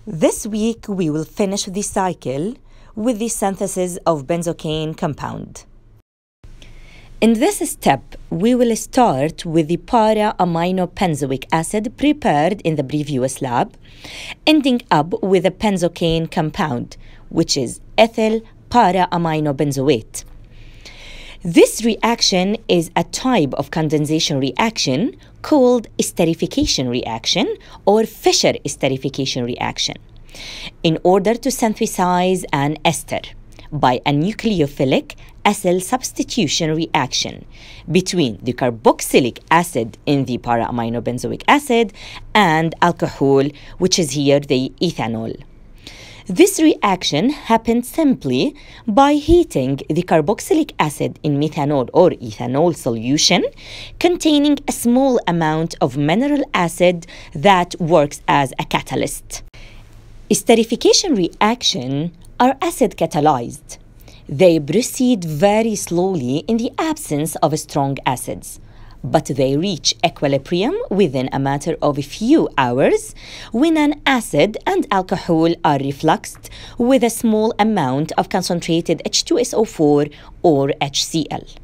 This week, we will finish the cycle with the synthesis of benzocaine compound. In this step, we will start with the para-aminobenzoic acid prepared in the previous lab, ending up with a benzocaine compound, which is ethyl para-aminobenzoate. This reaction is a type of condensation reaction called esterification reaction or Fischer esterification reaction. In order to synthesize an ester by a nucleophilic acyl substitution reaction between the carboxylic acid in the para-aminobenzoic acid and alcohol, which is here the ethanol. This reaction happens simply by heating the carboxylic acid in methanol or ethanol solution containing a small amount of mineral acid that works as a catalyst. Esterification reactions are acid catalyzed. They proceed very slowly in the absence of strong acids, but they reach equilibrium within a matter of a few hours when an acid and alcohol are refluxed with a small amount of concentrated H2SO4 or HCl.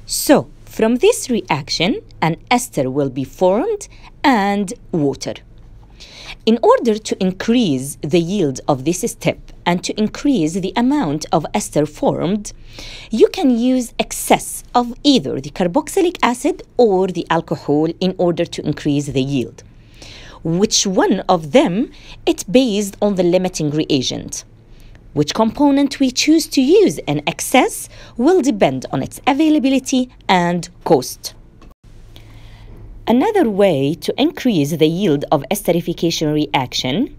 So, from this reaction, an ester will be formed and water. In order to increase the yield of this step and to increase the amount of ester formed, you can use excess of either the carboxylic acid or the alcohol in order to increase the yield. Which one of them it's based on the limiting reagent. Which component we choose to use in excess will depend on its availability and cost. Another way to increase the yield of esterification reaction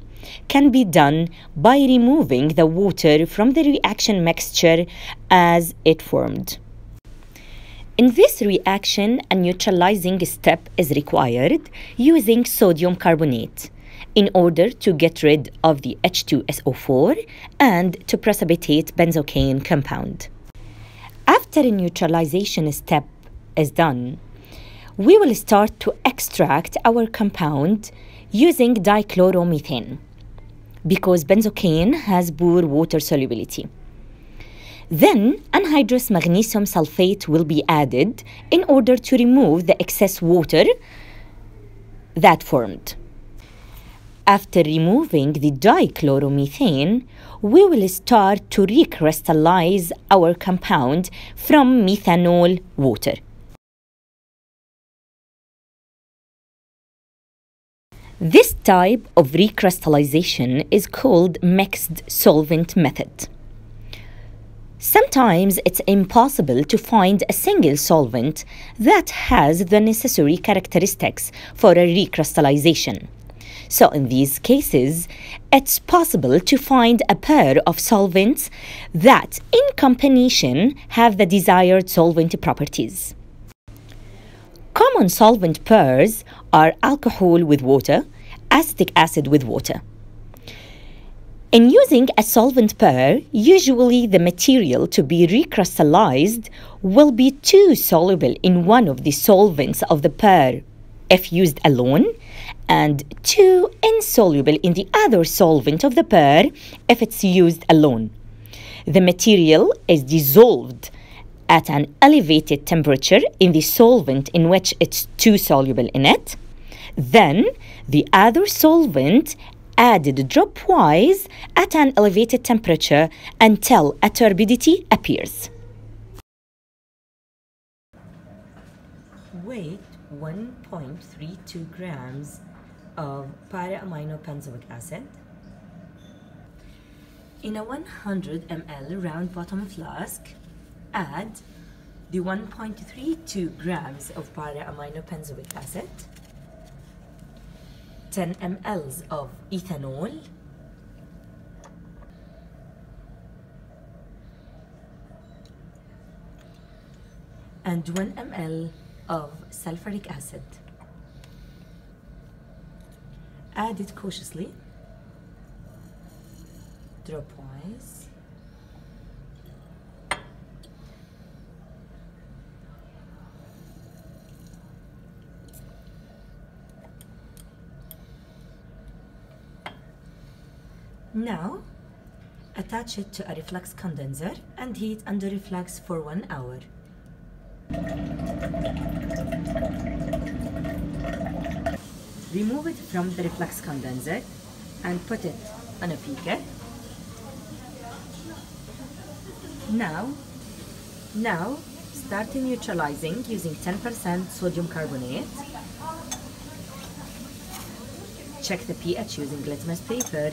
can be done by removing the water from the reaction mixture as it formed. In this reaction, a neutralizing step is required using sodium carbonate in order to get rid of the H2SO4 and to precipitate benzocaine compound. After a neutralization step is done, we will start to extract our compound using dichloromethane because benzocaine has poor water solubility. Then, anhydrous magnesium sulfate will be added in order to remove the excess water that formed. After removing the dichloromethane, we will start to recrystallize our compound from methanol water. This type of recrystallization is called mixed solvent method. Sometimes it's impossible to find a single solvent that has the necessary characteristics for a recrystallization. So in these cases, it's possible to find a pair of solvents that in combination have the desired solvent properties. Common solvent pairs are alcohol with water, acetic acid with water. In using a solvent pair, usually the material to be recrystallized will be too soluble in one of the solvents of the pair if used alone, and too insoluble in the other solvent of the pair if it's used alone. The material is dissolved at an elevated temperature in the solvent in which it's too soluble in it. Then, the other solvent added dropwise at an elevated temperature until a turbidity appears. Weight 1.32 grams of para-aminobenzoic acid. In a 100 ml round bottom flask, add the 1.32 grams of para-aminobenzoic acid, 10 ml of ethanol, and 1 ml of sulfuric acid. Add it cautiously, dropwise. Now, attach it to a reflux condenser and heat under reflux for 1 hour. Remove it from the reflux condenser and put it on a beaker. Now start neutralizing using 10% sodium carbonate. Check the pH using litmus paper.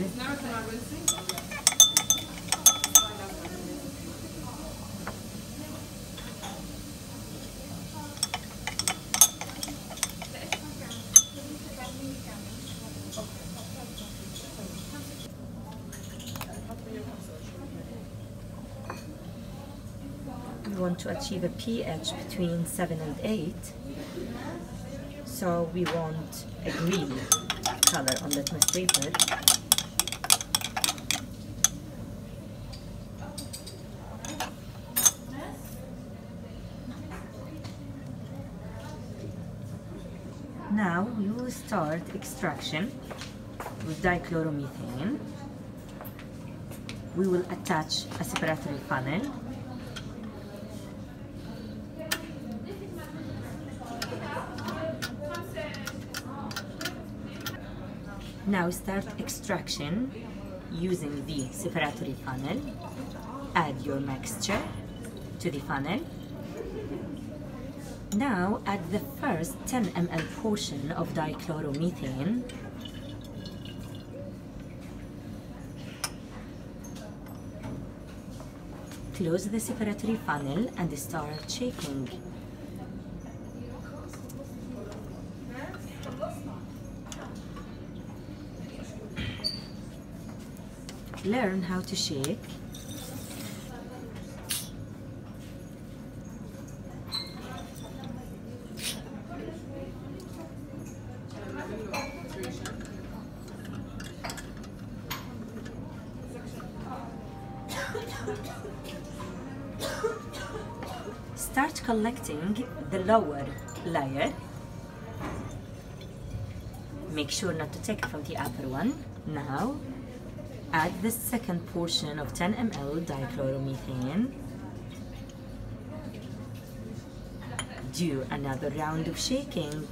We want to achieve a pH between 7 and 8, so we want a green color on litmus paper. Now we will start extraction with dichloromethane. We will attach a separatory funnel. Now start extraction using the separatory funnel. Add your mixture to the funnel. Now add the first 10 ml portion of dichloromethane. Close the separatory funnel and start shaking. Learn how to shake. Start collecting the lower layer. Make sure not to take it from the upper one. Now, add the second portion of 10 ml dichloromethane. Do another round of shaking.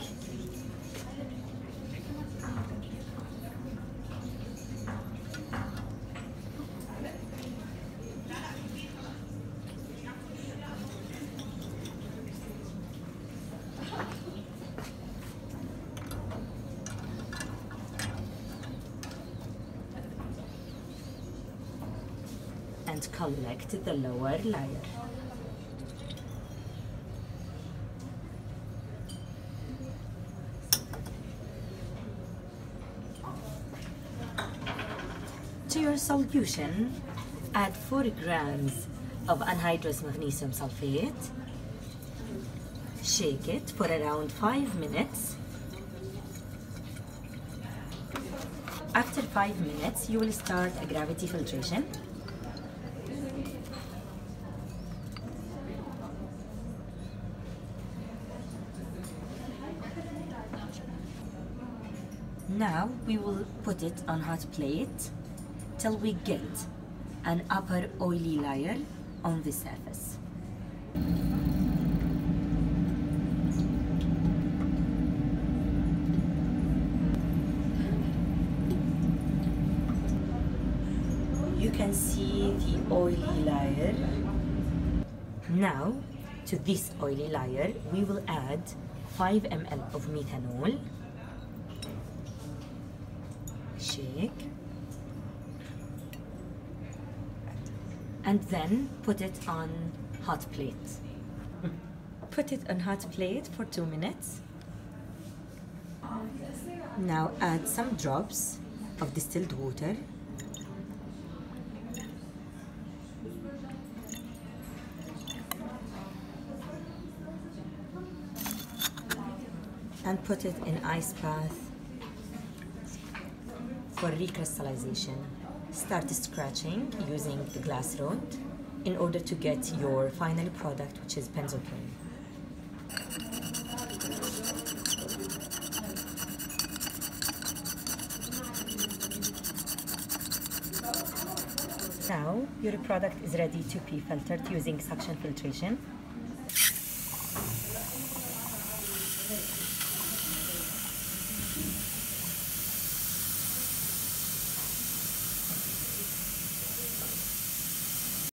And collect the lower layer. To your solution, add 4 grams of anhydrous magnesium sulfate. Shake it for around 5 minutes. After 5 minutes, you will start a gravity filtration. Now we will put it on hot plate till we get an upper oily layer on the surface. You can see the oily layer. Now to this oily layer we will add 5 ml of methanol. Shake and then put it on hot plate. Put it on hot plate for 2 minutes. Now add some drops of distilled water. And put it in ice bath for recrystallization. Start scratching using the glass rod in order to get your final product, which is benzocaine. Now, your product is ready to be filtered using suction filtration.